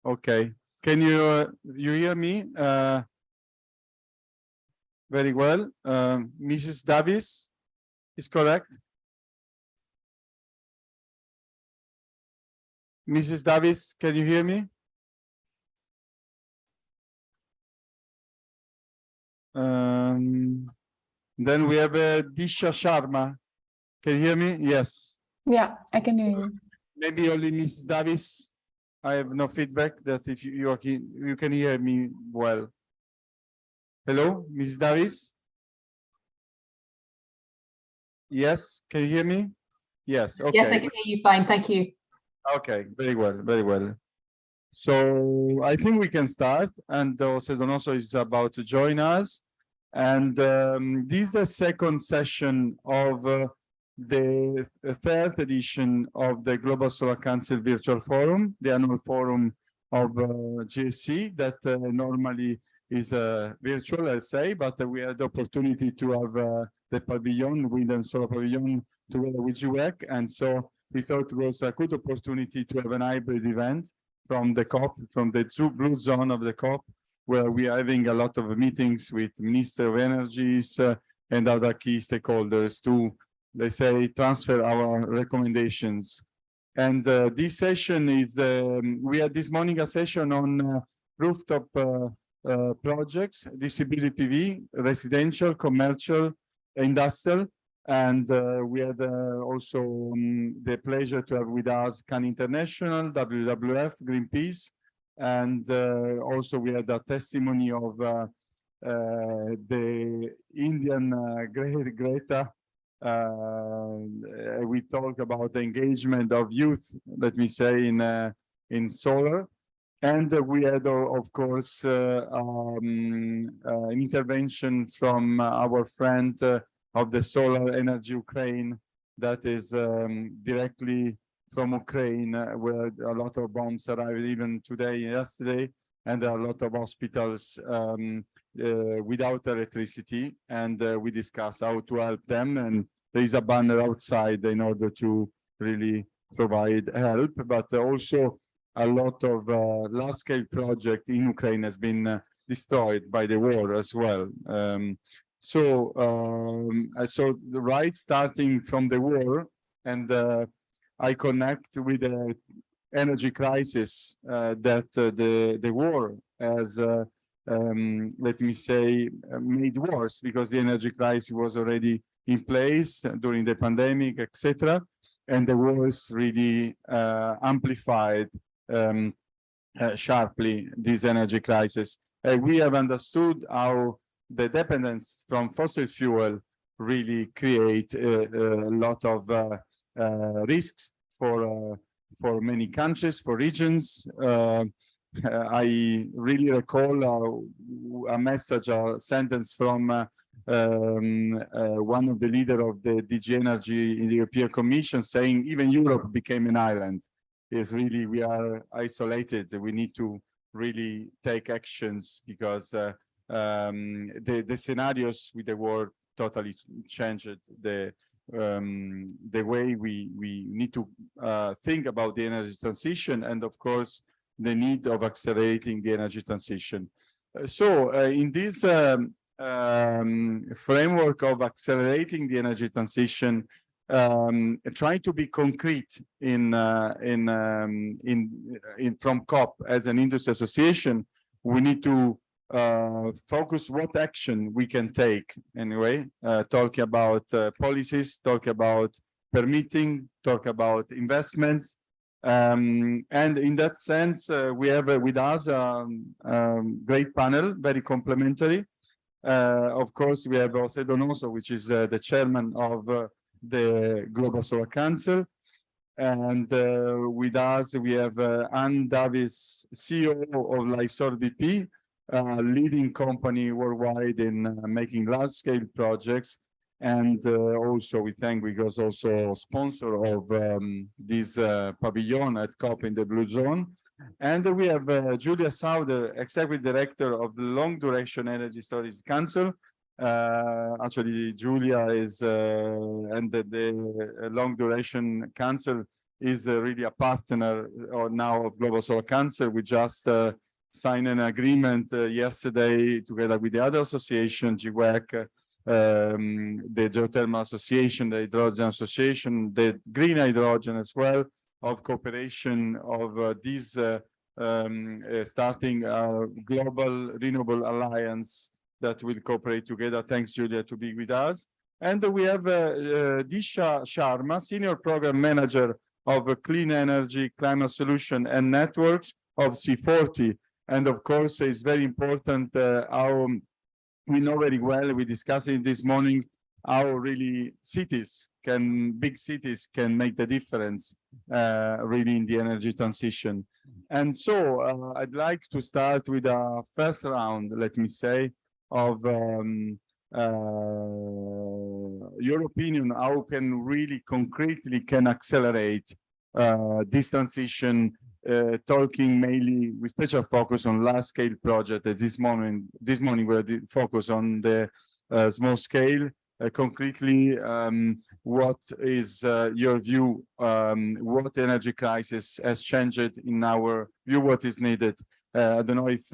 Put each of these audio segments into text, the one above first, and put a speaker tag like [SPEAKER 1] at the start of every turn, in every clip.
[SPEAKER 1] Okay. Can you hear me? Very well. Mrs. Davis is correct. Mrs. Davis, can you hear me? Then we have Disha Sharma. Can you hear me? Yes.
[SPEAKER 2] Yeah, I can hear you.
[SPEAKER 1] Maybe only Mrs. Davis. I have no feedback that if you can hear me well. Hello, Mrs. Davis? Yes, can you hear me? Yes, okay.
[SPEAKER 3] Yes, I can hear you fine, thank you.
[SPEAKER 1] Okay, very well, very well. So I think we can start, and Jose Donoso is about to join us. And this is the second session of the third edition of the Global Solar Council Virtual Forum, the annual forum of GSC that normally is virtual, I say, but we had the opportunity to have the pavilion, wind and solar pavilion, together with GWEC, and so we thought it was a good opportunity to have an hybrid event from the COP, from the blue zone of the COP, where we are having a lot of meetings with Minister of Energies and other key stakeholders to, let's say, transfer our recommendations. And this session is, we had this morning a session on rooftop projects, disability PV, residential, commercial, industrial, and we had also the pleasure to have with us CAN International, WWF, Greenpeace, and also we had a testimony of the Indian Greta. We talk about the engagement of youth, let me say, in solar. And we had, of course, an intervention from our friend of the Solar Energy Ukraine, that is directly from Ukraine, where a lot of bombs arrived even today, yesterday, and there are a lot of hospitals without electricity. And we discussed how to help them. And there is a banner outside in order to really provide help, but also a lot of large-scale project in Ukraine has been destroyed by the war as well. So the right starting from the war, and I connect with the energy crisis that the war has, let me say, made worse, because the energy crisis was already in place during the pandemic, etc. And the war has really amplified sharply this energy crisis. We have understood how the dependence from fossil fuel really create a lot of risks for many countries, for regions. I really recall a message, a sentence from one of the leaders of the DG Energy in the European Commission, saying even Europe became an island. Is really, we are isolated. We need to really take actions, because the scenarios with the war totally changed the way we need to think about the energy transition, and of course the need of accelerating the energy transition. So in this framework of accelerating the energy transition, trying to be concrete from COP as an industry association, we need to focus what action we can take anyway, talk about policies, talk about permitting, talk about investments, and in that sense we have with us a great panel, very complementary. Of course, we have Jose Donoso, which is the chairman of the Global Solar Council, and with us we have Ann Davis, CEO of Lysol BP, leading company worldwide in making large-scale projects, and also we thank, because also sponsor of this pavilion at COP in the Blue Zone. And we have Julia Sauder, Executive Director of the Long Duration Energy Storage Council. Actually, Julia is, and the Long Duration Council is really a partner now of Global Solar Council. We just signed an agreement yesterday together with the other association, GWEC, the Geothermal Association, the Hydrogen Association, the Green Hydrogen as well, of cooperation of these starting a global renewable alliance that will cooperate together. Thanks, Julia, to be with us. And we have Disha Sharma, Senior Program Manager of Clean Energy, Climate Solution and Networks of C40. And of course, it's very important how we know very well, we discussed it this morning, how really big cities can make the difference really in the energy transition. And so I'd like to start with a first round, let me say, of your opinion, how can really concretely can accelerate this transition, talking mainly with special focus on large scale project. At this morning we're focused on the small scale. Concretely, what is your view? What energy crisis has changed in our view? What is needed? I don't know if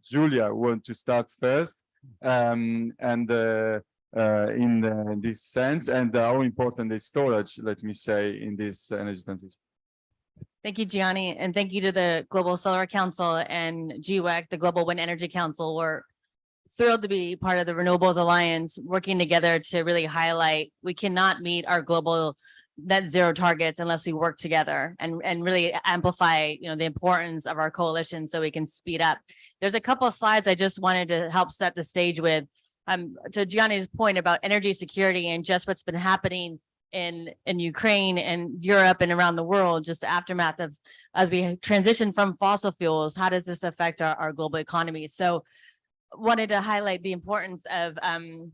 [SPEAKER 1] Julia want to start first, in this sense, and how important is storage, let me say, in this energy transition.
[SPEAKER 2] Thank you, Gianni, and thank you to the Global Solar Council and GWEC, the Global Wind Energy Council. We're thrilled to be part of the Renewables Alliance, working together to really highlight we cannot meet our global net zero targets unless we work together and really amplify, the importance of our coalition so we can speed up. There's a couple of slides I just wanted to help set the stage with. To Gianni's point about energy security and just what's been happening in Ukraine and Europe and around the world, just the aftermath of as we transition from fossil fuels, how does this affect our global economy? So wanted to highlight the importance of, let me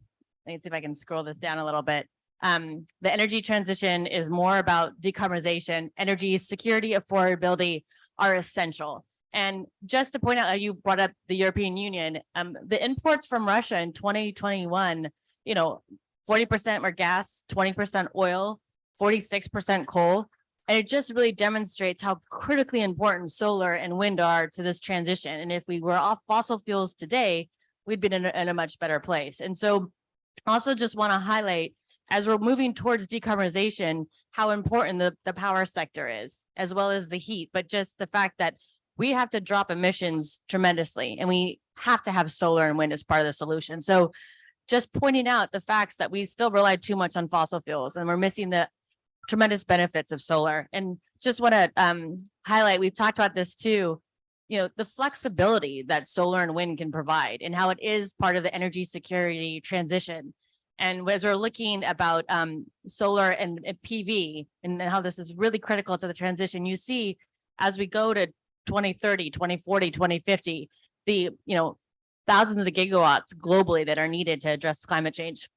[SPEAKER 2] see if I can scroll this down a little bit. The energy transition is more about decarbonization. Energy security, affordability are essential. And just to point out, you brought up the European Union, the imports from Russia in 2021, 40% were gas, 20% oil, 46% coal. And it just really demonstrates how critically important solar and wind are to this transition. And if we were off fossil fuels today, we'd be in a much better place. And so also just want to highlight, as we're moving towards decarbonization, how important the power sector is, as well as the heat, but just the fact that we have to drop emissions tremendously, and we have to have solar and wind as part of the solution. So just pointing out the facts that we still rely too much on fossil fuels, and we're missing the tremendous benefits of solar. And just want to highlight, we've talked about this too, the flexibility that solar and wind can provide and how it is part of the energy security transition. And as we're looking about solar and PV and how this is really critical to the transition, you see, as we go to 2030, 2040, 2050, the, thousands of gigawatts globally that are needed to address climate change.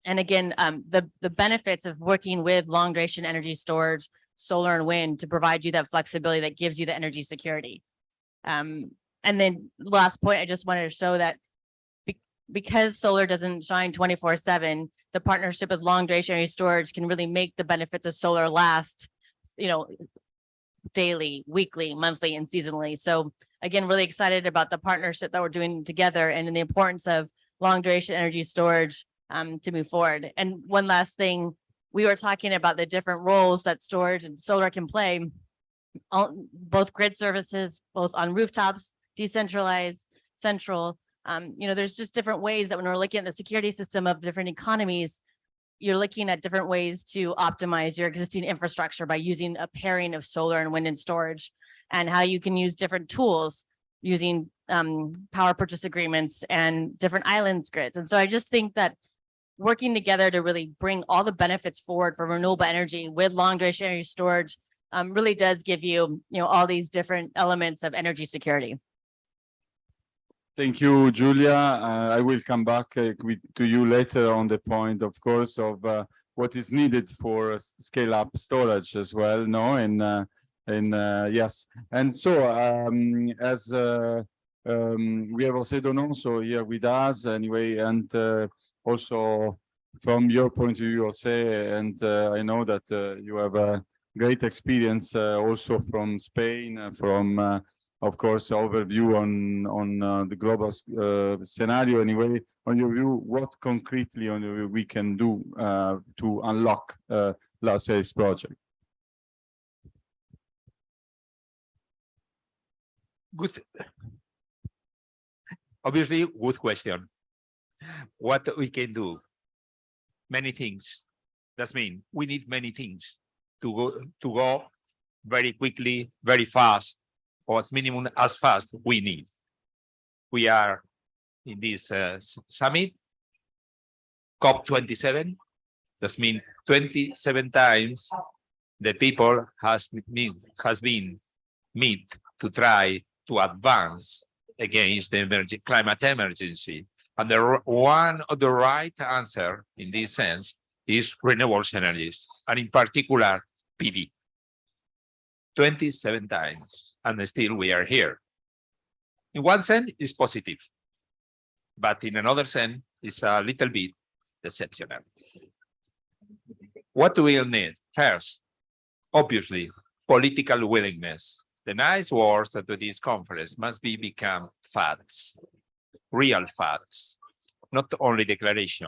[SPEAKER 2] And again, the benefits of working with long duration energy storage, solar and wind to provide you that flexibility that gives you the energy security. And then last point, I just wanted to show that because solar doesn't shine 24/7, the partnership with long duration energy storage can really make the benefits of solar last, daily, weekly, monthly, and seasonally. So again, really excited about the partnership that we're doing together and the importance of long duration energy storage to move forward. And one last thing, we were talking about the different roles that storage and solar can play, both grid services, both on rooftops, decentralized, central. There's just different ways that when we're looking at the security system of different economies, you're looking at different ways to optimize your existing infrastructure by using a pairing of solar and wind and storage, and how you can use different tools using power purchase agreements and different islands grids. And so I just think that working together to really bring all the benefits forward for renewable energy with long duration energy storage really does give you, all these different elements of energy security.
[SPEAKER 1] Thank you, Julia. I will come back to you later on the point, of course, of what is needed for scale up storage as well. No, and yes, and so as we have Osedon also here with us anyway, and also from your point of view, Jose, and I know that you have great experience also from Spain, from of course overview on the global scenario. Anyway, on your view, what concretely we can do to unlock LACE's project?
[SPEAKER 3] Good. Obviously, good question. What we can do? Many things. That means we need many things to go very quickly, very fast, or as minimum as fast we need. We are in this summit, COP27. That means 27 times the people has been meet to try to advance against the climate emergency. And one of the right answer in this sense is renewable energies, and in particular PV. 27 times, and still we are here. In one sense, it's positive, but in another sense, it's a little bit deceptional. What do we need? First, obviously, political willingness. The nice words at this conference must become facts, real facts, not only declaration.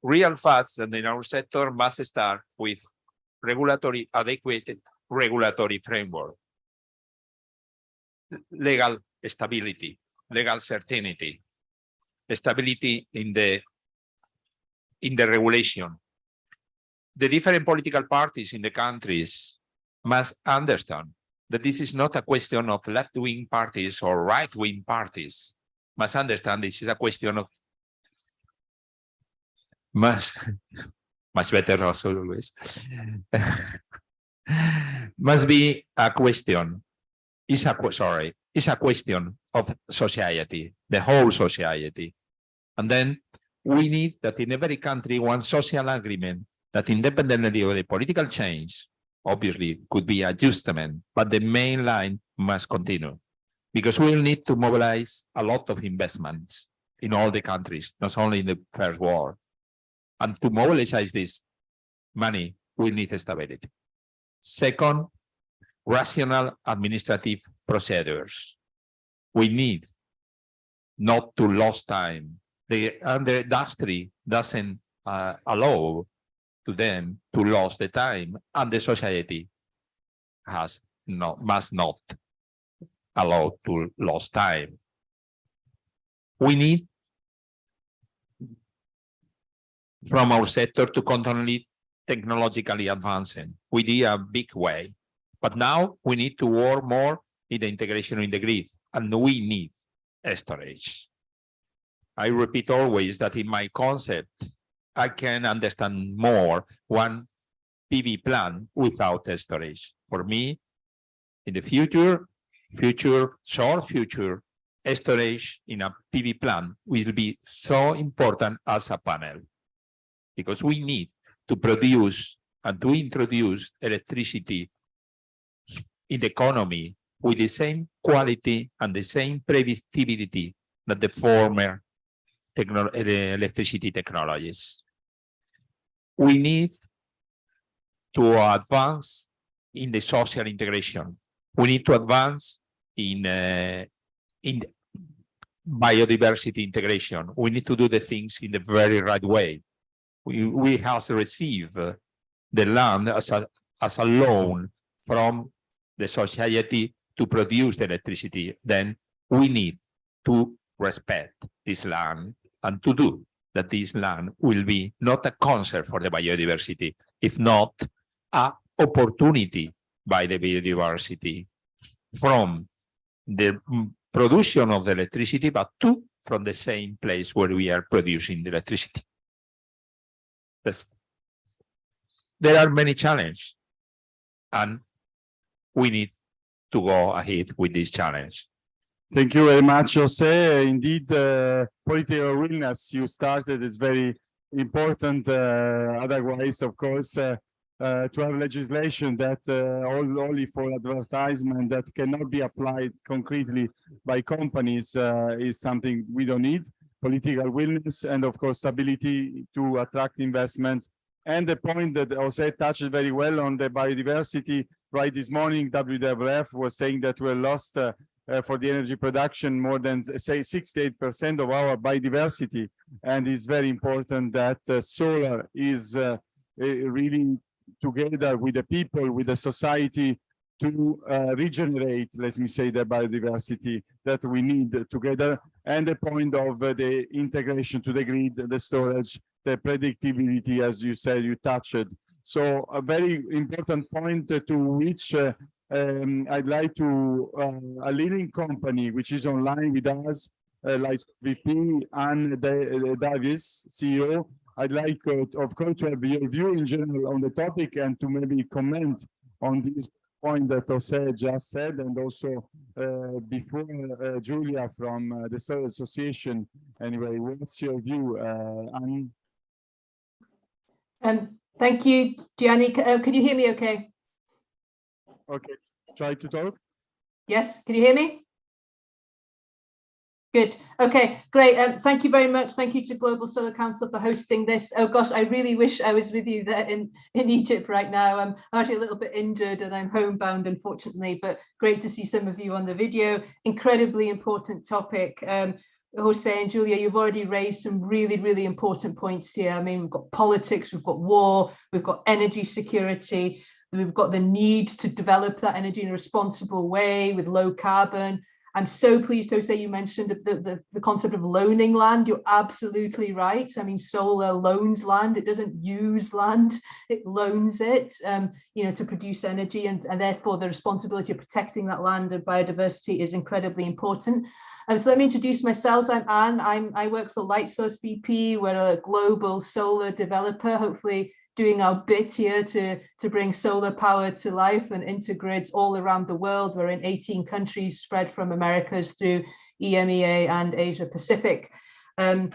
[SPEAKER 3] Real facts that in our sector must start with adequate regulatory framework, legal stability, legal certainty, stability in the regulation. The different political parties in the countries must understand that this is not a question of left-wing parties or right-wing parties. Must understand this is a question of much better also always. Must be a question. It's a question of society, the whole society. And then we need that in every country one social agreement that independently of the political change, obviously could be adjustment, but the main line must continue. Because we will need to mobilize a lot of investments in all the countries, not only in the first world. And to mobilize this money, we need stability. Second, rational administrative procedures. We need not to lose time. The industry doesn't allow to them to lose the time, and the society must not allow to lose time. We need from our sector to constantly technologically advancing. We did a big way, but now we need to work more in the integration in the grid, and we need storage. I repeat always that in my concept, I can understand more one PV plant without storage. For me, in the short future, storage in a PV plant will be so important as a panel, because we need to produce and to introduce electricity in the economy with the same quality and the same predictability that the former electricity technologies. We need to advance in the social integration. We need to advance in biodiversity integration. We need to do the things in the very right way. We have received the land as a loan from the society to produce the electricity. Then we need to respect this land and to do that this land will be not a concern for the biodiversity, if not an opportunity by the biodiversity from the production of the electricity, but from the same place where we are producing the electricity. There are many challenges, and we need to go ahead with this challenge.
[SPEAKER 1] Thank you very much, Jose. Indeed, political willingness you started is very important. Otherwise, of course, to have legislation that only for advertisement that cannot be applied concretely by companies is something we don't need. Political willingness and, of course, stability to attract investments And the point that Jose touched very well on the biodiversity, right? This morning, WWF was saying that we're lost for the energy production more than, say, 68% of our biodiversity. And it's very important that solar is really together with the people, with the society, to regenerate, let me say, the biodiversity that we need together, and the point of the integration to the grid, the storage, the predictability, as you said, you touched. So a very important point to which I'd like to, a leading company, which is online with us, like VP and Davis, CEO, I'd like, of course, to have your view in general on the topic and to maybe comment on this point that Jose just said, and also before Julia from the Solar Association. Anyway, what's your view, Annie?
[SPEAKER 4] Thank you, Gianni. Can you hear me okay?
[SPEAKER 1] Okay, try to talk.
[SPEAKER 4] Yes, can you hear me? Good. Okay, great. Thank you very much. Thank you to Global Solar Council for hosting this. Oh gosh, I really wish I was with you there in Egypt right now. I'm actually a little bit injured and I'm homebound, unfortunately, but great to see some of you on the video. Incredibly important topic. Jose and Julia, you've already raised some really, really important points here. I mean, we've got politics, we've got war, we've got energy security, we've got the need to develop that energy in a responsible way with low carbon. I'm so pleased, Jose, you mentioned the concept of loaning land. You're absolutely right. I mean, solar loans land. It doesn't use land. It loans it, you know, to produce energy, and therefore the responsibility of protecting that land and biodiversity is incredibly important. So let me introduce myself. I'm Anne. I work for Lightsource BP. We're a global solar developer, hopefully doing our bit here to bring solar power to life and intergrids all around the world. We're in 18 countries spread from Americas through EMEA and Asia Pacific. And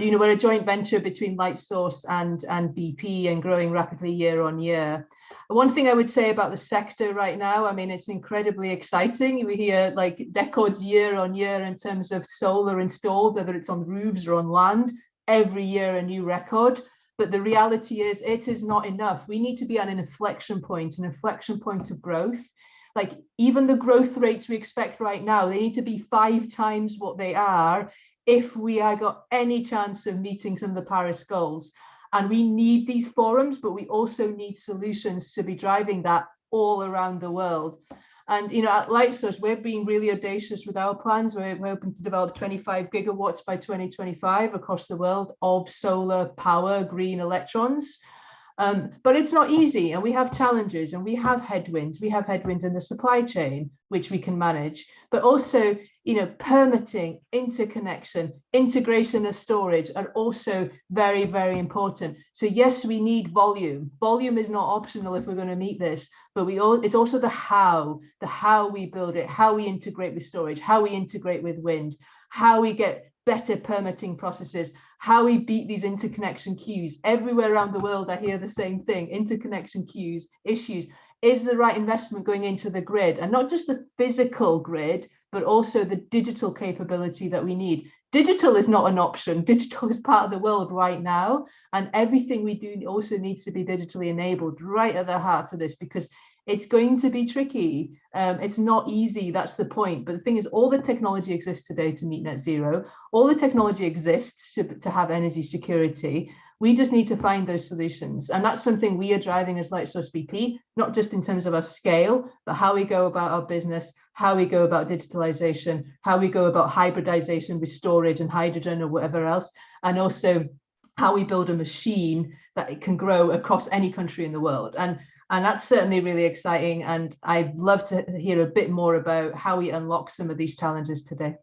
[SPEAKER 4] you know, we're a joint venture between Lightsource and BP, and growing rapidly year on year. One thing I would say about the sector right now, I mean, it's incredibly exciting. We hear like records year on year in terms of solar installed, whether it's on roofs or on land, every year a new record. But the reality is it is not enough. We need to be at an inflection point of growth. Like even the growth rates we expect right now, they need to be 5 times what they are if we are got any chance of meeting some of the Paris goals. And we need these forums, but we also need solutions to be driving that all around the world. And you know, at Lightsource, we're being really audacious with our plans. We're hoping to develop 25 gigawatts by 2025 across the world of solar power, green electrons. But it's not easy, and we have challenges, and we have headwinds. We have headwinds in the supply chain, which we can manage, but also, you know, permitting, interconnection, integration of storage are also very, very important. So yes, we need volume. Volume is not optional if we're going to meet this, but it's also the how we build it, how we integrate with storage, how we integrate with wind, how we get better permitting processes, how we beat these interconnection queues. Everywhere around the world, I hear the same thing, interconnection queues, issues. Is the right investment going into the grid? And not just the physical grid, but also the digital capability that we need. Digital is not an option. Digital is part of the world right now. And everything we do also needs to be digitally enabled right at the heart of this, because it's going to be tricky. It's not easy, that's the point. But the thing is, all the technology exists today to meet net zero. All the technology exists to have energy security. We just need to find those solutions. And that's something we are driving as Lightsource BP, not just in terms of our scale, but how we go about our business, how we go about digitalization, how we go about hybridization with storage and hydrogen or whatever else, and also how we build a machine that it can grow across any country in the world. And that's certainly really exciting. And I'd love to hear a bit more about how we unlock some of these challenges today.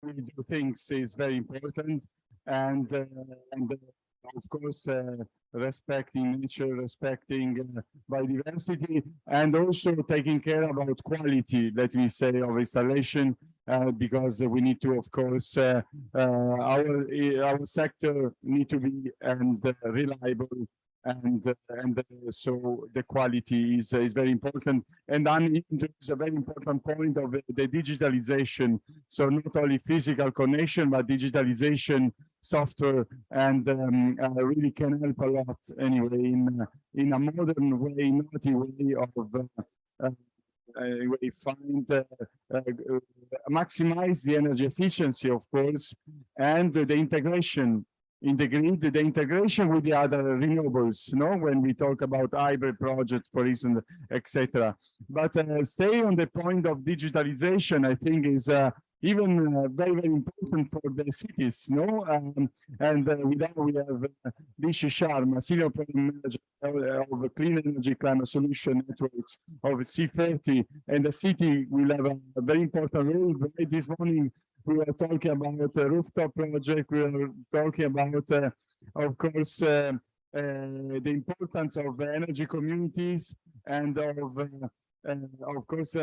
[SPEAKER 1] We do things is very important, and of course respecting nature, respecting biodiversity, and also taking care about quality, let me say, of installation, because we need to, of course, our sector need to be reliable so the quality is very important. And then it's a very important point of the digitalization. So not only physical connection, but digitalization, software, and really can help a lot anyway in a modern way, innovative way of we find maximize the energy efficiency, of course, and the integration in the grid, the integration with the other renewables, when we talk about hybrid projects, for instance, etc. But stay on the point of digitalization, I think is even very, very important for the cities, with that we have Dish Sharma, Senior Program Manager of Clean Energy Climate Solution Networks of C30, and the city will have a very important role. Right, this morning we were talking about a rooftop project. We were talking about, of course, the importance of energy communities and of course,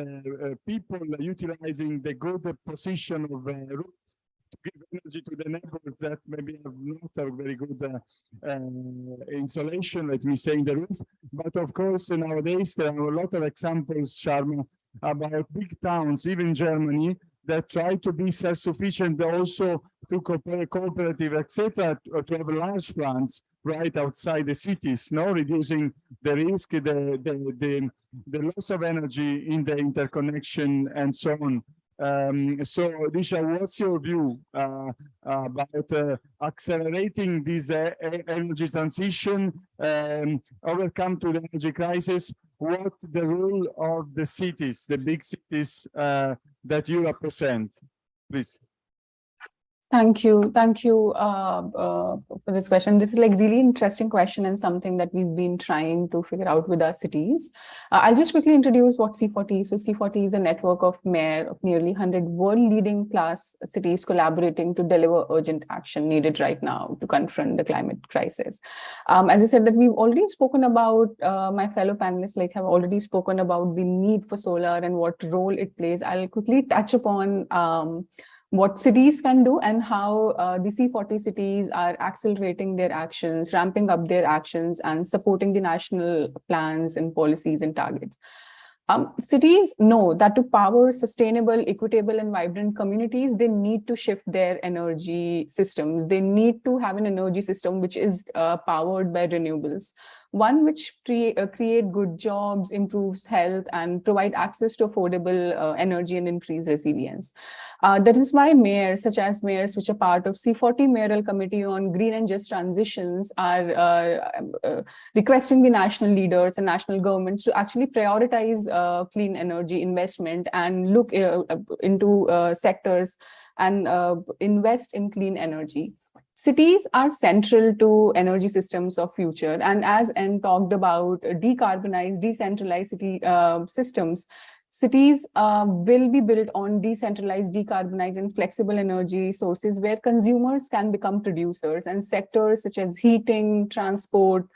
[SPEAKER 1] people utilizing the good position of roofs to give energy to the neighbors that maybe have not a very good insulation, let me say, in the roof. But of course, nowadays, there are a lot of examples, Sharma, about big towns, even Germany, that try to be self-sufficient also through cooperative, etc., to have large plants right outside the cities, reducing the risk, the loss of energy in the interconnection and so on. So, Disha, what's your view about accelerating this energy transition, overcome to the energy crisis? What the role of the cities, the big cities that you represent, please?
[SPEAKER 5] Thank you for this question. This is like really interesting question and something that we've been trying to figure out with our cities. I'll just quickly introduce what C40 is. So C40 is a network of mayors of nearly 100 world-leading class cities collaborating to deliver urgent action needed right now to confront the climate crisis. As I said, that we've already spoken about, my fellow panelists have already spoken about the need for solar and what role it plays. I'll quickly touch upon what cities can do and how the C40 cities are accelerating their actions, ramping up their actions, and supporting the national plans and policies and targets. Cities know that to power sustainable, equitable, and vibrant communities, they need to shift their energy systems. They need to have an energy system which is powered by renewables. One which create good jobs, improves health, and provide access to affordable energy and increase resilience. That is why mayors, such as mayors which are part of C40 Mayoral Committee on Green and Just Transitions, are requesting the national leaders and national governments to actually prioritize clean energy investment and look into sectors and invest in clean energy. Cities are central to energy systems of future, and as N talked about decarbonized, decentralized city systems, cities will be built on decentralized, decarbonized, and flexible energy sources where consumers can become producers, and sectors such as heating, transport,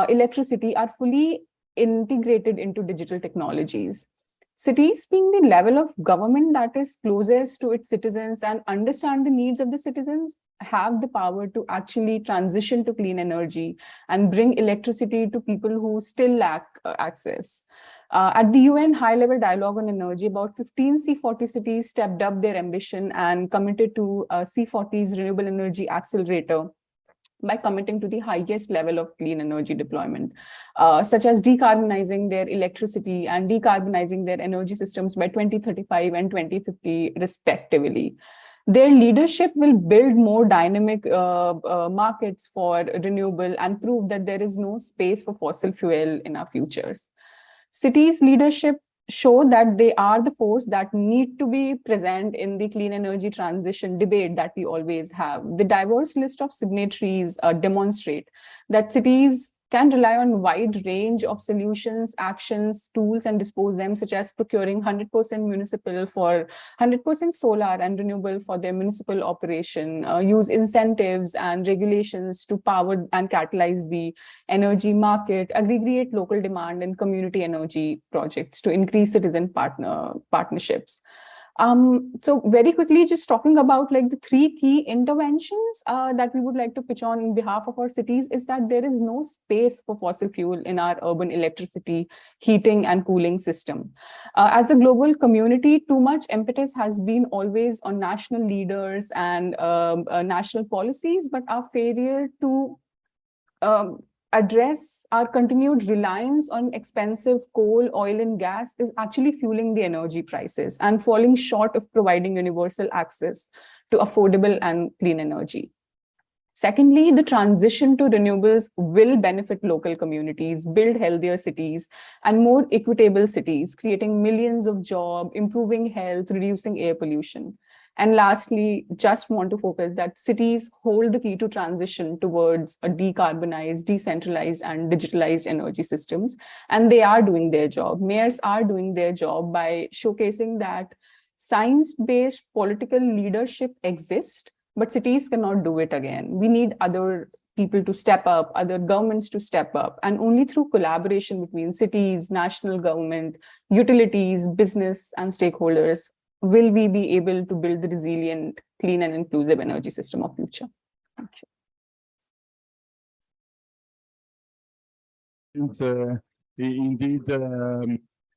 [SPEAKER 5] electricity are fully integrated into digital technologies. Cities, being the level of government that is closest to its citizens and understand the needs of the citizens, have the power to actually transition to clean energy and bring electricity to people who still lack access. At the UN High-Level Dialogue on Energy, about 15 C40 cities stepped up their ambition and committed to C40's Renewable Energy Accelerator by committing to the highest level of clean energy deployment, such as decarbonizing their electricity and decarbonizing their energy systems by 2035 and 2050, respectively. Their leadership will build more dynamic markets for renewable and prove that there is no space for fossil fuel in our futures. Cities' leadership show that they are the force that need to be present in the clean energy transition debate that we always have. The diverse list of signatories demonstrate that cities can rely on a wide range of solutions, actions, tools, and dispose them, such as procuring 100% municipal for 100% solar and renewable for their municipal operation, use incentives and regulations to power and catalyze the energy market, aggregate local demand and community energy projects to increase citizen partnerships. So very quickly, just talking about like the three key interventions that we would like to pitch on behalf of our cities is that there is no space for fossil fuel in our urban electricity, heating and cooling system. As a global community, too much impetus has been always on national leaders and national policies, but our failure to address our continued reliance on expensive coal, oil, and gas is actually fueling the energy prices and falling short of providing universal access to affordable and clean energy. Secondly, the transition to renewables will benefit local communities, build healthier cities and more equitable cities, creating millions of jobs, improving health, reducing air pollution. And lastly, just want to focus that cities hold the key to transition towards a decarbonized, decentralized, and digitalized energy systems. And they are doing their job. Mayors are doing their job by showcasing that science-based political leadership exists, but cities cannot do it again. We need other people to step up, other governments to step up, and only through collaboration between cities, national government, utilities, business, and stakeholders will we be able to build the resilient, clean and inclusive energy system of future. Thank you.
[SPEAKER 1] And, indeed,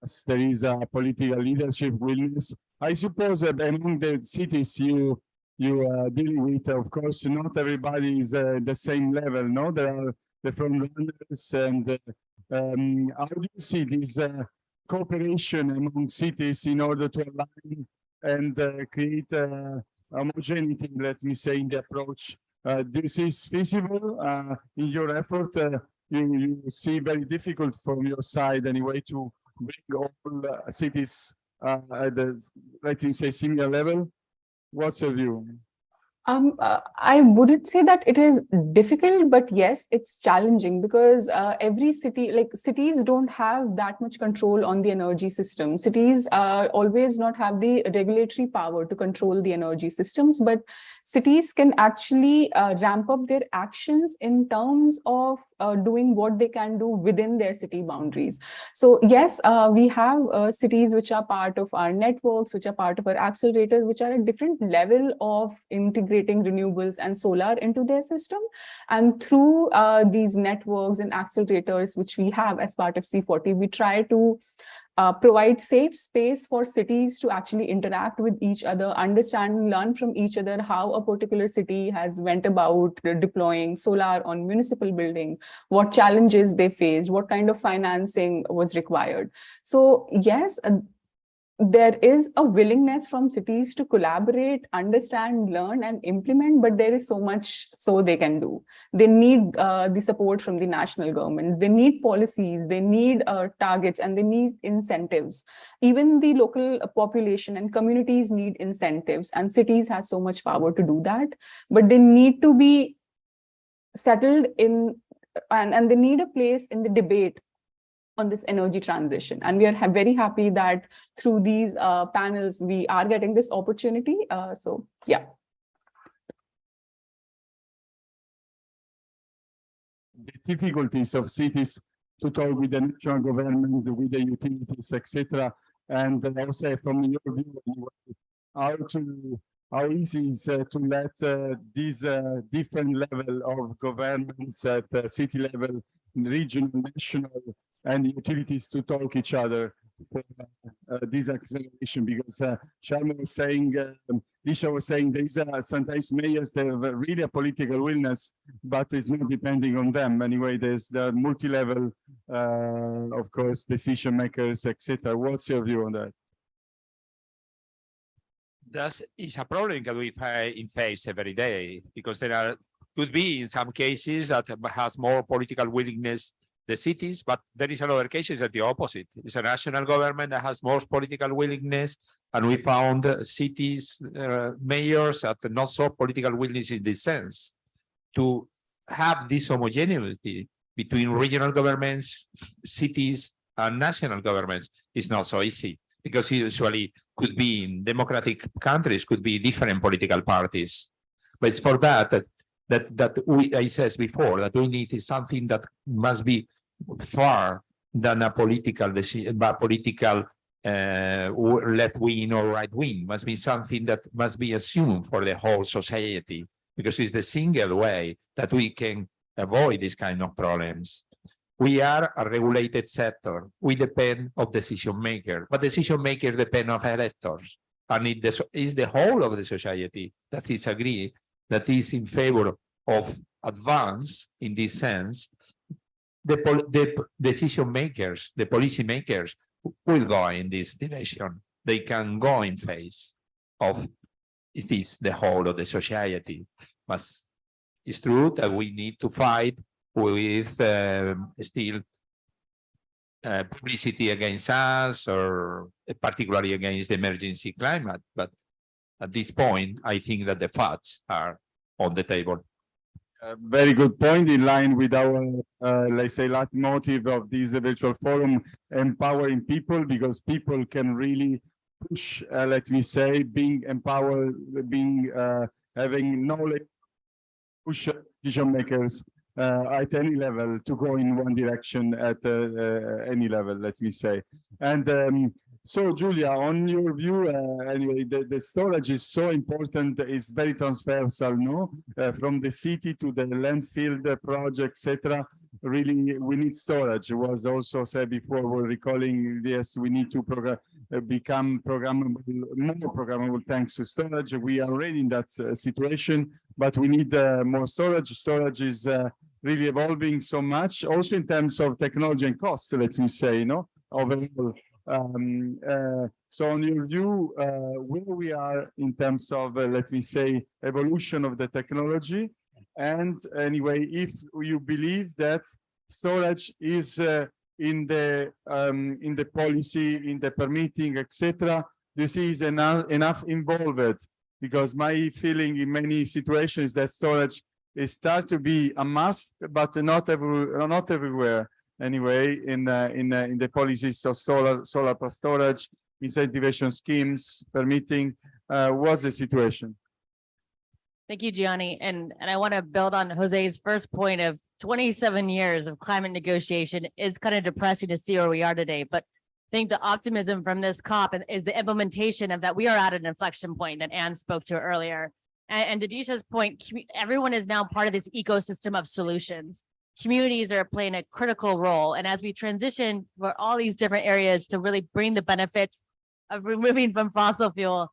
[SPEAKER 1] as there is a political leadership willingness. I suppose that among the cities you deal with, of course, not everybody is the same level. No, there are the front runners, and how do you see this cooperation among cities in order to align and create homogeneity, let me say, in the approach? This is feasible in your effort. You see very difficult from your side anyway to bring all cities at the, let me say, similar level. What's your view?
[SPEAKER 5] I wouldn't say that it is difficult, but yes, it's challenging because every city, like cities don't have that much control on the energy system. Cities always not have the regulatory power to control the energy systems, but cities can actually ramp up their actions in terms of doing what they can do within their city boundaries. So yes, we have cities which are part of our networks, which are part of our accelerators, which are a different level of integrating renewables and solar into their system. And through these networks and accelerators, which we have as part of C40, we try to provide safe space for cities to actually interact with each other, understand, learn from each other how a particular city has went about deploying solar on municipal building, what challenges they faced, what kind of financing was required. So yes, there is a willingness from cities to collaborate, understand, learn, and implement, but there is so much so they can do. They need the support from the national governments. They need policies, they need targets, and they need incentives. Even the local population and communities need incentives, and cities have so much power to do that, but they need to be settled in, and they need a place in the debate on this energy transition. And we are very happy that through these panels, we are getting this opportunity. So yeah.
[SPEAKER 1] The difficulties of cities to talk with the national government, with the utilities, etc. And also from your view, how easy is to let these different level of governments at city level, regional, national, and utilities to talk each other for this acceleration? Because Sharma was saying, Isha was saying, there is sometimes mayors that have really a political willingness, but it's not depending on them. Anyway, there's the multi-level, of course, decision makers, etc. What's your view on that?
[SPEAKER 3] That is a problem that we face every day, because there could be in some cases that has more political willingness the cities, but there is another cases that the opposite. It's a national government that has more political willingness, and we found cities, mayors that not so political willingness in this sense. To have this homogeneity between regional governments, cities, and national governments is not so easy, because usually could be in democratic countries, could be different political parties. But it's for that I said before, that we need is something that must be far than a political decision, but political left wing or right wing. Must be something that must be assumed for the whole society, because it's the single way that we can avoid this kind of problems. We are a regulated sector. We depend of decision makers, but decision makers depend of electors. And it is the whole of the society that is agree, that is in favor of advance in this sense. The decision makers, the policy makers will go in this direction. They can go in face of this, the whole of the society. But it's true that we need to fight with still publicity against us, or particularly against the emergency climate. But at this point, I think that the facts are on the table.
[SPEAKER 1] Very good point, in line with our, let's say, leitmotif of this virtual forum, empowering people, because people can really push, let me say, being empowered, being having knowledge, push decision makers at any level to go in one direction at any level, let me say. And so, Julia, on your view, anyway, the storage is so important. It's very transversal, no? From the city to the landfill, the project, etc. Really, we need storage. It was also said before, we're recalling, yes, we need to become programmable, more programmable thanks to storage. We are already in that situation, but we need more storage. Storage is really evolving so much, also in terms of technology and cost, let me say, overall. So on your view, where we are in terms of, let me say, evolution of the technology, and anyway, if you believe that storage is in the policy, in the permitting, etc., this is enough involved, because my feeling in many situations that storage is start to be a must, but not everywhere. Anyway, in the policies of solar plus storage, incentivization schemes, permitting, what's the situation?
[SPEAKER 2] Thank you, Gianni. And I want to build on Jose's first point of 27 years of climate negotiation. Is kind of depressing to see where we are today, but I think the optimism from this COP is the implementation of that. We are at an inflection point that Anne spoke to earlier. And to Disha's point, everyone is now part of this ecosystem of solutions. Communities are playing a critical role. And as we transition for all these different areas to really bring the benefits of removing from fossil fuel,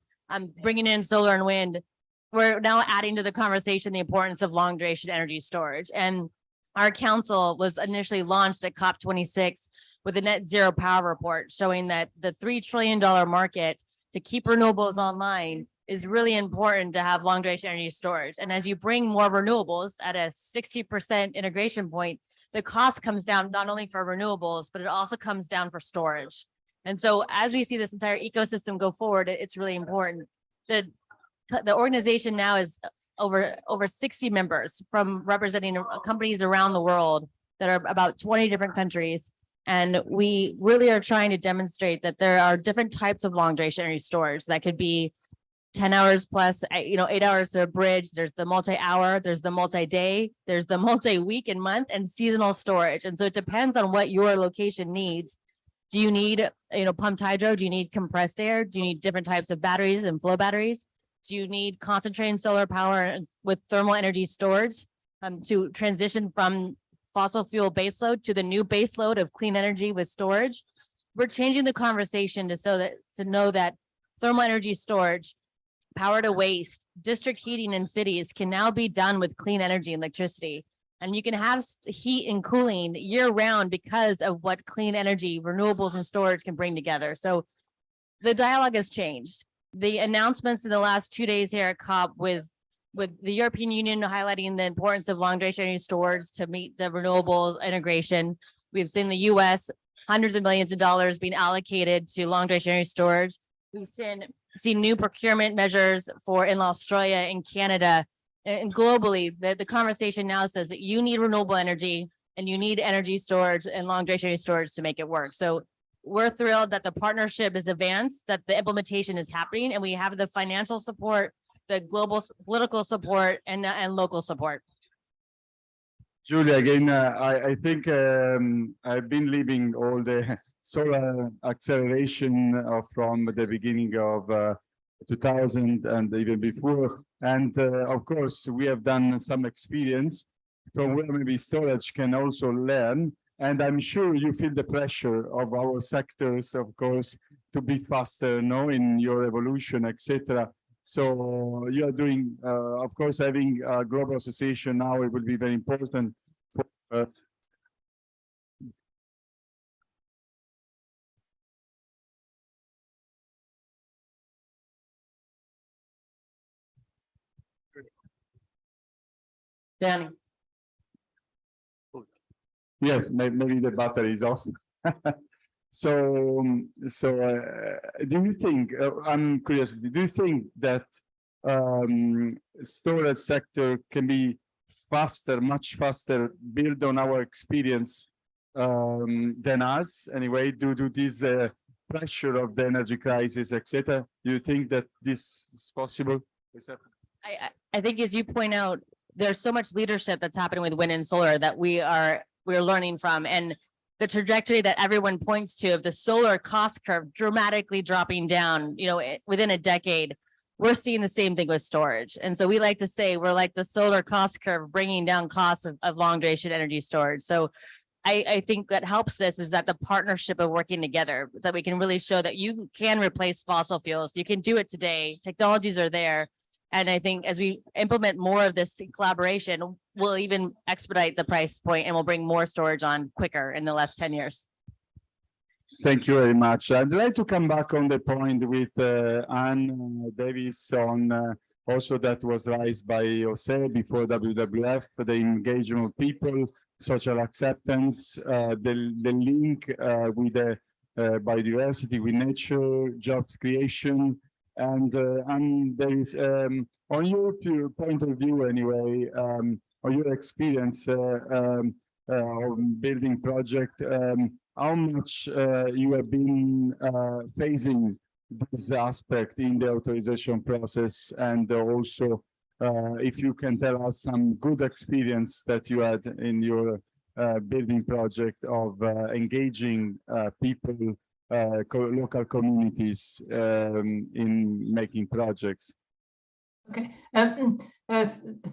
[SPEAKER 2] bringing in solar and wind, we're now adding to the conversation the importance of long duration energy storage. And our council was initially launched at COP26 with a net zero power report showing that the $3 trillion market to keep renewables online is really important to have long duration energy storage. And as you bring more renewables at a 60% integration point, the cost comes down not only for renewables, but it also comes down for storage. And so as we see this entire ecosystem go forward, it's really important. The organization now is over 60 members from representing companies around the world that are about 20 different countries. And we really are trying to demonstrate that there are different types of long duration energy storage that could be 10 hours plus, 8 hours to a bridge. There's the multi-hour, there's the multi-day, there's the multi-week and month, and seasonal storage. And so it depends on what your location needs. Do you need, pumped hydro? Do you need compressed air? Do you need different types of batteries and flow batteries? Do you need concentrated solar power with thermal energy storage to transition from fossil fuel baseload to the new baseload of clean energy with storage? We're changing the conversation to know that thermal energy storage, power to waste, district heating in cities can now be done with clean energy and electricity. And you can have heat and cooling year round because of what clean energy, renewables and storage can bring together. So the dialogue has changed. The announcements in the last 2 days here at COP with the European Union highlighting the importance of long duration energy storage to meet the renewables integration. We've seen the US hundreds of millions of dollars being allocated to long duration energy storage. We've seen new procurement measures in Australia and Canada, and globally, the conversation now says that you need renewable energy and you need energy storage and long duration energy storage to make it work. So we're thrilled that the partnership is advanced, that the implementation is happening, and we have the financial support, the global political support, and local support.
[SPEAKER 1] Julia, again, I think I've been living all the solar acceleration from the beginning of 2000 and even before. And of course, we have done some experience from where maybe storage can also learn. And I'm sure you feel the pressure of our sectors, of course, to be faster, no, in your evolution, etc. So you are doing, of course, having a global association now, it will be very important for
[SPEAKER 2] Danny.
[SPEAKER 1] yes, maybe the battery is off. So, do you think, I'm curious, do you think that storage sector can be faster, much faster, build on our experience than us anyway, due to this pressure of the energy crisis, etc.? Do you think that this is possible?
[SPEAKER 2] I think as you point out, there's so much leadership that's happening with wind and solar that we're learning from, and the trajectory that everyone points to of the solar cost curve dramatically dropping down, within a decade, we're seeing the same thing with storage. And so we like to say we're like the solar cost curve bringing down costs of long duration energy storage. So I think that helps this is that the partnership of working together, that we can really show that you can replace fossil fuels. You can do it today. Technologies are there. And I think as we implement more of this collaboration, we'll even expedite the price point and we'll bring more storage on quicker in the last 10 years.
[SPEAKER 1] Thank you very much. I'd like to come back on the point with Anne Davis on also that was raised by Jose before WWF, the engagement of people, social acceptance, the link with the biodiversity, with nature, jobs creation. And there is, on your point of view anyway, or your experience of building project, how much you have been facing this aspect in the authorization process, and also if you can tell us some good experience that you had in your building project of engaging people, local communities in making projects.
[SPEAKER 4] Okay,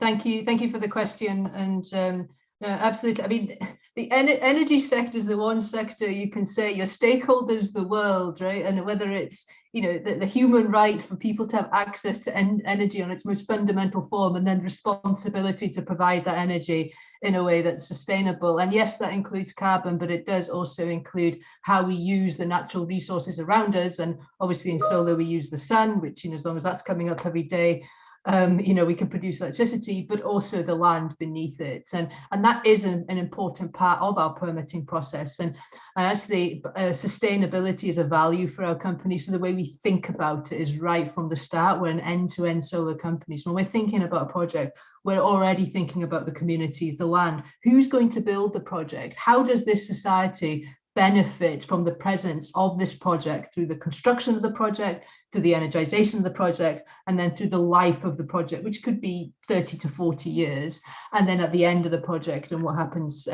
[SPEAKER 4] thank you for the question. And absolutely, I mean, the energy sector is the one sector you can say your stakeholders, the world, right? And whether it's the human right for people to have access to energy on its most fundamental form, and then responsibility to provide that energy in a way that's sustainable. And yes, that includes carbon, but it does also include how we use the natural resources around us. And obviously in solar, we use the sun, which, as long as that's coming up every day, we can produce electricity, but also the land beneath it. And that is an important part of our permitting process. And actually, sustainability is a value for our company. So the way we think about it is right from the start. We're an end-to-end solar company. So when we're thinking about a project, we're already thinking about the communities, the land, who's going to build the project? How does this society benefit from the presence of this project through the construction of the project, through the energization of the project, and then through the life of the project, which could be 30 to 40 years, and then at the end of the project and what happens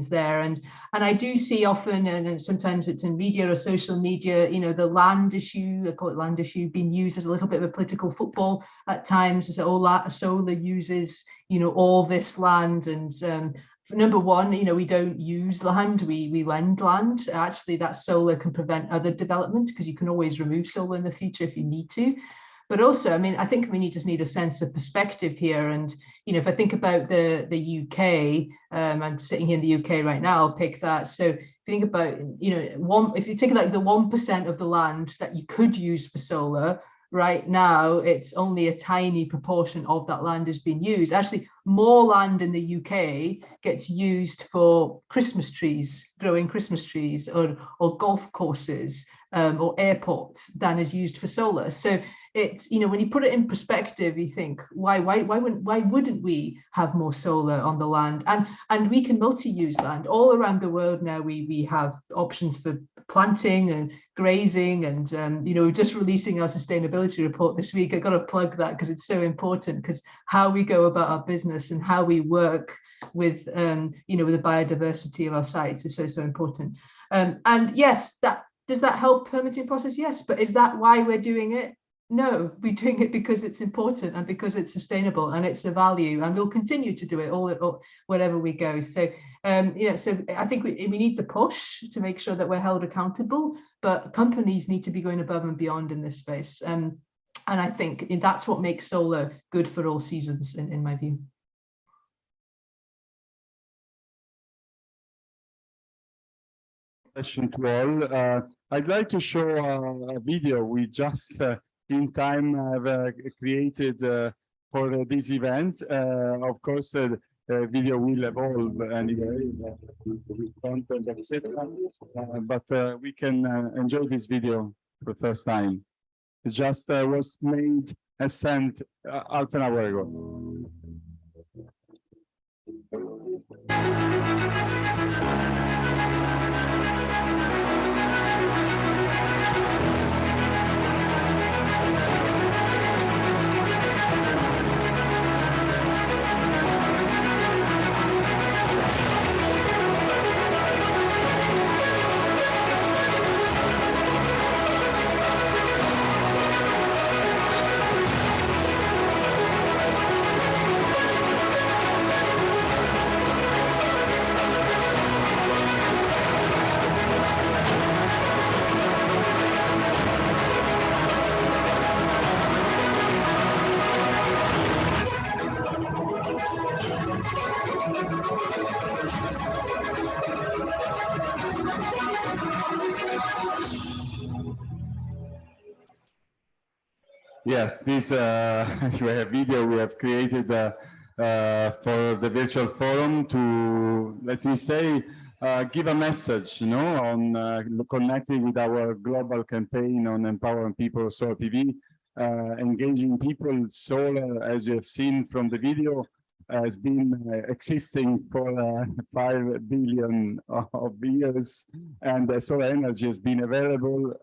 [SPEAKER 4] there. And I do see often, and sometimes it's in media or social media, the land issue, I call it land issue, being used as a little bit of a political football at times, to say, oh, solar uses all this land. And number one, we don't use land, we lend land. Actually, that solar can prevent other development, because you can always remove solar in the future if you need to. But also, I think we just need a sense of perspective here. And, if I think about the UK, I'm sitting here in the UK right now, I'll pick that. So if you think about, if you take like the 1% of the land that you could use for solar, right now, it's only a tiny proportion of that land is being used. Actually, more land in the UK gets used for Christmas trees, growing Christmas trees, or golf courses, or airports, than is used for solar. So it's, when you put it in perspective, you think, why wouldn't we have more solar on the land? And we can multi-use land all around the world now. We have options for planting and grazing, and just releasing our sustainability report this week. I've got to plug that because it's so important, because how we go about our business and how we work with with the biodiversity of our sites is so important. And yes, does that help permitting process? Yes, but is that why we're doing it? No, we're doing it because it's important and because it's sustainable and it's a value, and we'll continue to do it all wherever we go. So so I think we need the push to make sure that we're held accountable, but companies need to be going above and beyond in this space. And I think that's what makes solar good for all seasons, in my view.
[SPEAKER 1] Question to all. I'd like to show a video we just in time have created for this event. Of course, the video will evolve anyway with content, etc. But we can enjoy this video for the first time. It just was made and sent half an hour ago. Yes, this video we have created for the virtual forum to, let me say, give a message, on connecting with our global campaign on empowering people, solar PV, engaging people. Solar, as you have seen from the video, has been existing for 5 billion of years, and solar energy has been available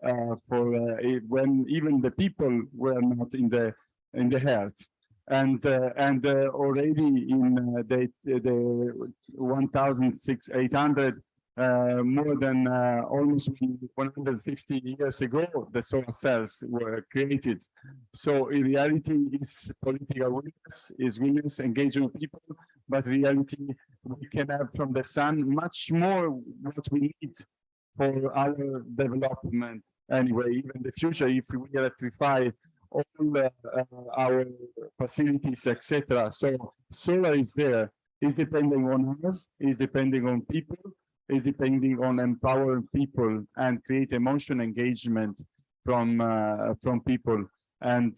[SPEAKER 1] for when even the people were not in the earth, and already in the 1,800 more than almost 150 years ago, the solar cells were created. So in reality, is political willingness, is willingness, engagement of people, but reality, we can have from the sun much more what we need for our development. Anyway, even the future, if we electrify all our facilities, etc. So solar is there, is depending on us, is depending on people, is depending on empowering people and create emotion engagement from people. And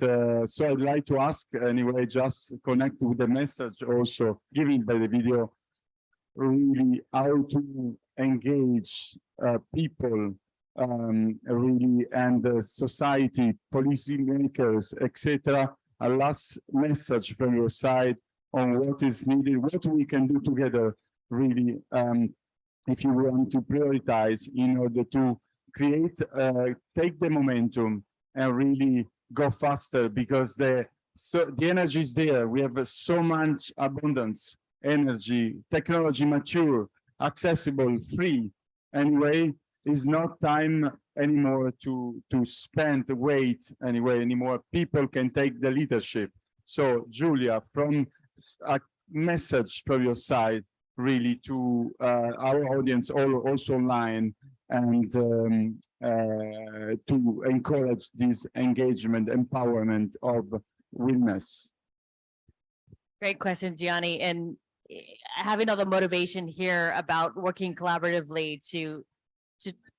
[SPEAKER 1] so I'd like to ask anyway, just connect with the message also given by the video, really how to engage people really, and society, policymakers, etc. A last message from your side on what is needed, what we can do together, really, if you want to prioritize in order to create, take the momentum and really go faster, because the energy is there. We have so much abundance, energy, technology mature, accessible, free. Anyway, it's not time anymore to spend, wait anyway anymore. People can take the leadership. So Julia, from a message from your side, really to our audience also online, and to encourage this engagement, empowerment of willingness.
[SPEAKER 2] Great question, Gianni. And having all the motivation here about working collaboratively to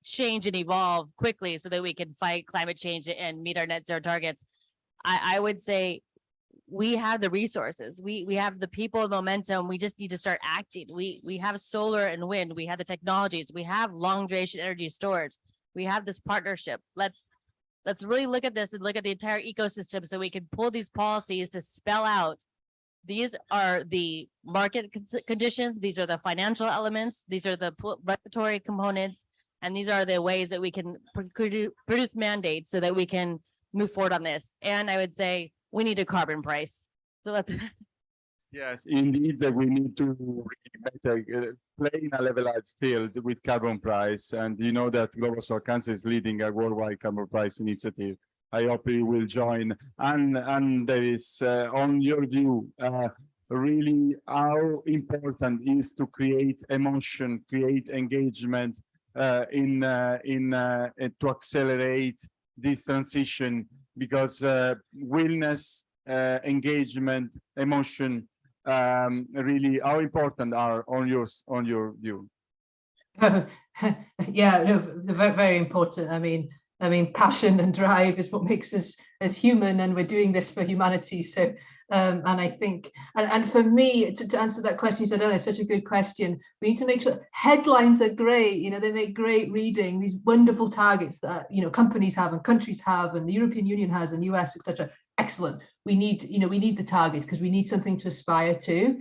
[SPEAKER 2] change and evolve quickly so that we can fight climate change and meet our net zero targets. I would say we have the resources, we have the people, the momentum. We just need to start acting. We have solar and wind, we have the technologies, we have long duration energy storage, we have this partnership. Let's really look at this and look at the entire ecosystem so we can pull these policies to spell out, these are the market conditions, these are the financial elements, these are the regulatory components, And these are the ways that we can produce mandates so that we can move forward on this. And I would say we need a carbon price. So that's
[SPEAKER 1] Yes, indeed, we need to really better play in a levelized field with carbon price. And you know that Global Solar Council is leading a worldwide carbon price initiative. I hope you will join. And there is, on your view, really how important is to create emotion, create engagement to accelerate this transition, because willingness, engagement, emotion, really how important are on your view?
[SPEAKER 4] Yeah, no, very, very important. I mean, passion and drive is what makes us as human, and we're doing this for humanity. So, and I think, and for me, to answer that question, you said, oh, it's such a good question. We need to make sure headlines are great. You know, they make great reading. These wonderful targets that, you know, companies have and countries have, and the European Union has, and US, etc. Excellent. We need, you know, we need the targets because we need something to aspire to.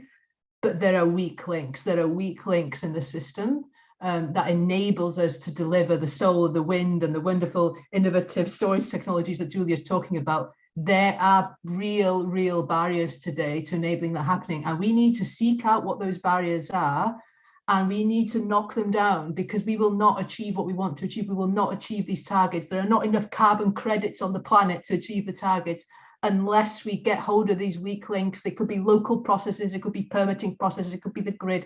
[SPEAKER 4] But there are weak links. There are weak links in the system. That enables us to deliver the soul of the wind and the wonderful innovative storage technologies that Julia's talking about. There are real barriers today to enabling that happening, and we need to seek out what those barriers are, and we need to knock them down, because we will not achieve what we want to achieve. We will not achieve these targets. There are not enough carbon credits on the planet to achieve the targets unless we get hold of these weak links. It could be local processes, it could be permitting processes, it could be the grid.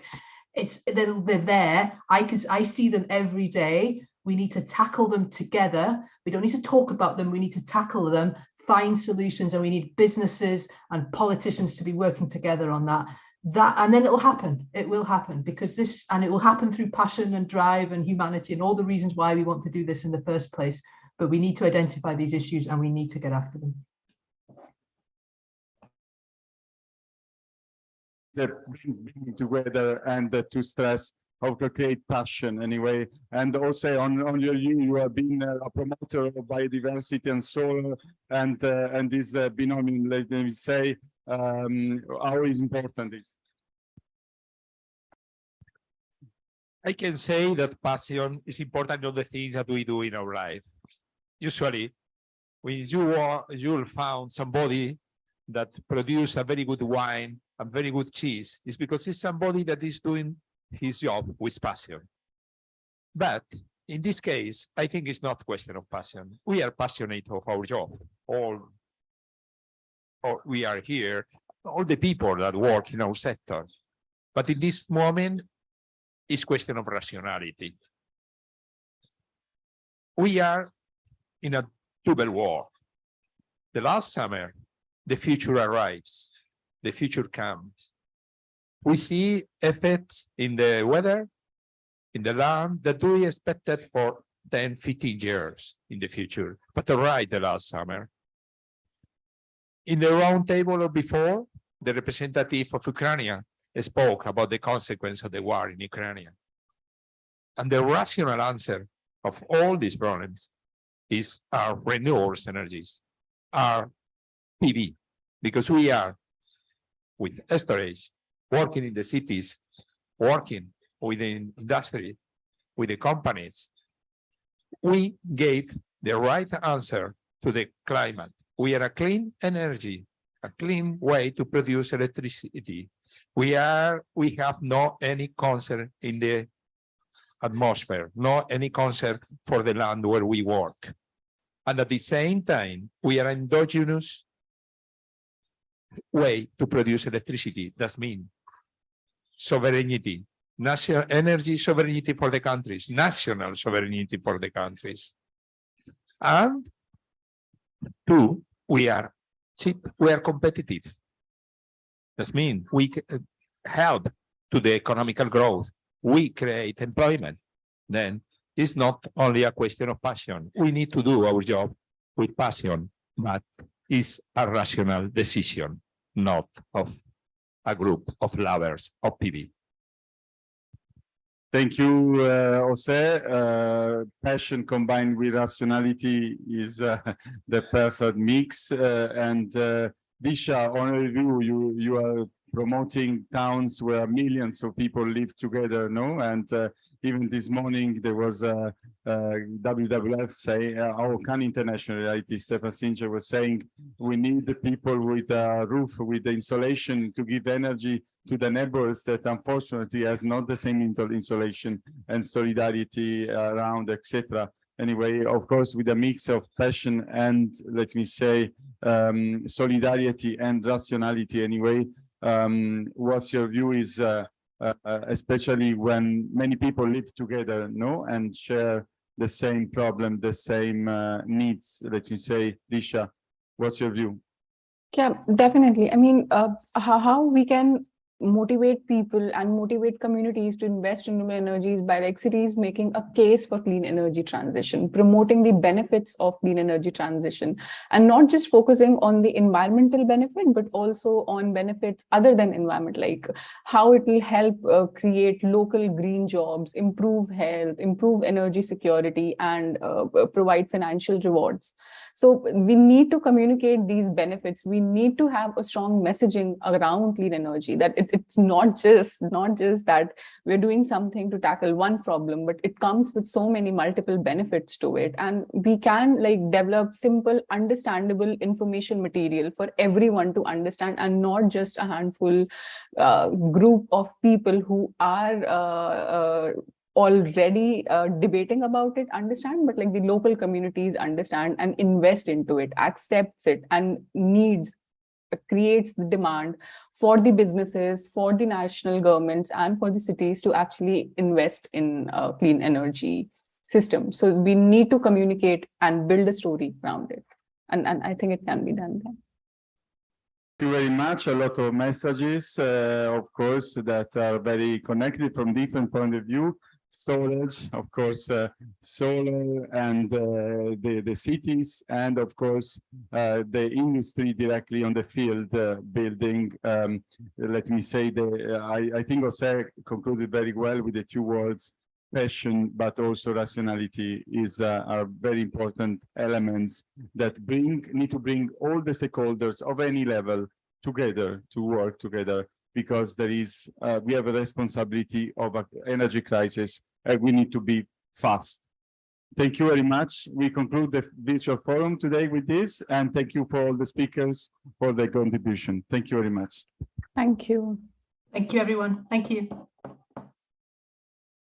[SPEAKER 4] They're there. I see them every day. We need to tackle them together. We don't need to talk about them. We need to tackle them, find solutions, and we need businesses and politicians to be working together on that. And then it'll happen. It will happen, because it will happen through passion and drive and humanity and all the reasons why we want to do this in the first place. But we need to identify these issues and we need to get after them.
[SPEAKER 1] That bring together and to stress how to create passion anyway. And also on your you have been a promoter of biodiversity and solar, and this binomial, let me say, how is important is.
[SPEAKER 3] I can say that passion is important on the things that we do in our life. Usually, when you'll find somebody that produce a very good wine and very good cheese, is because it's somebody that is doing his job with passion. But in this case, I think it's not a question of passion. We are passionate of our job. All we are here, all the people that work in our sector. But in this moment, it's question of rationality. We are in a double war. The last summer, the future arrives. The future comes. We see effects in the weather, in the land, that we expected for 10, 15 years in the future, but arrived the last summer. In the round table before, the representative of Ukraine spoke about the consequence of the war in Ukraine. And the rational answer of all these problems is our renewable energies, our PV, because we are with storage, working in the cities, working with the industry, with the companies. We gave the right answer to the climate. We are a clean energy, a clean way to produce electricity. We have no any concern in the atmosphere, no any concern for the land where we work. And at the same time, we are endogenous way to produce electricity. That means sovereignty, national energy sovereignty for the countries, national sovereignty for the countries. And two, we are cheap, we are competitive. That means we help to the economical growth. We create employment. Then it's not only a question of passion. We need to do our job with passion, but it's a rational decision, not of a group of lovers of PV.
[SPEAKER 1] Thank you, Jose. Passion combined with rationality is the perfect mix. And Disha, on review, you are promoting towns where millions of people live together, no? And even this morning there was a WWF say, our Can International Reality, Stefan Singer was saying, we need the people with a roof, with the insulation to give energy to the neighbors that unfortunately has not the same insulation and solidarity around, etc. Anyway, of course, with a mix of passion and, let me say, solidarity and rationality. Anyway, what's your view is, especially when many people live together, no, and share the same problem, the same needs, let me say, Disha, what's your view?
[SPEAKER 5] Yeah, definitely. I mean, how we can motivate people and motivate communities to invest in renewable energies by like cities making a case for clean energy transition, promoting the benefits of clean energy transition, and not just focusing on the environmental benefit, but also on benefits other than environment, like how it will help create local green jobs, improve health, improve energy security, and provide financial rewards. So we need to communicate these benefits. We need to have a strong messaging around clean energy, that it's not just that we're doing something to tackle one problem, but it comes with so many multiple benefits to it. And we can like develop simple, understandable information material for everyone to understand, and not just a handful group of people who are already debating about it understand, but like the local communities understand and invest into it, accepts it, and creates the demand for the businesses, for the national governments, and for the cities to actually invest in clean energy systems. So we need to communicate and build a story around it, and I think it can be done then.
[SPEAKER 1] Thank you very much. A lot of messages, of course, that are very connected from different point of view. Storage, of course, solar, and the cities, and of course the industry directly on the field building. Let me say, I think Jose concluded very well with the two words, passion, but also rationality are very important elements that need to bring all the stakeholders of any level together to work together, because there is we have a responsibility of an energy crisis, and we need to be fast. Thank you very much. We conclude the virtual forum today with this, and thank you for all the speakers for their contribution. Thank you very much.
[SPEAKER 5] Thank you.
[SPEAKER 4] Thank you, everyone. Thank you.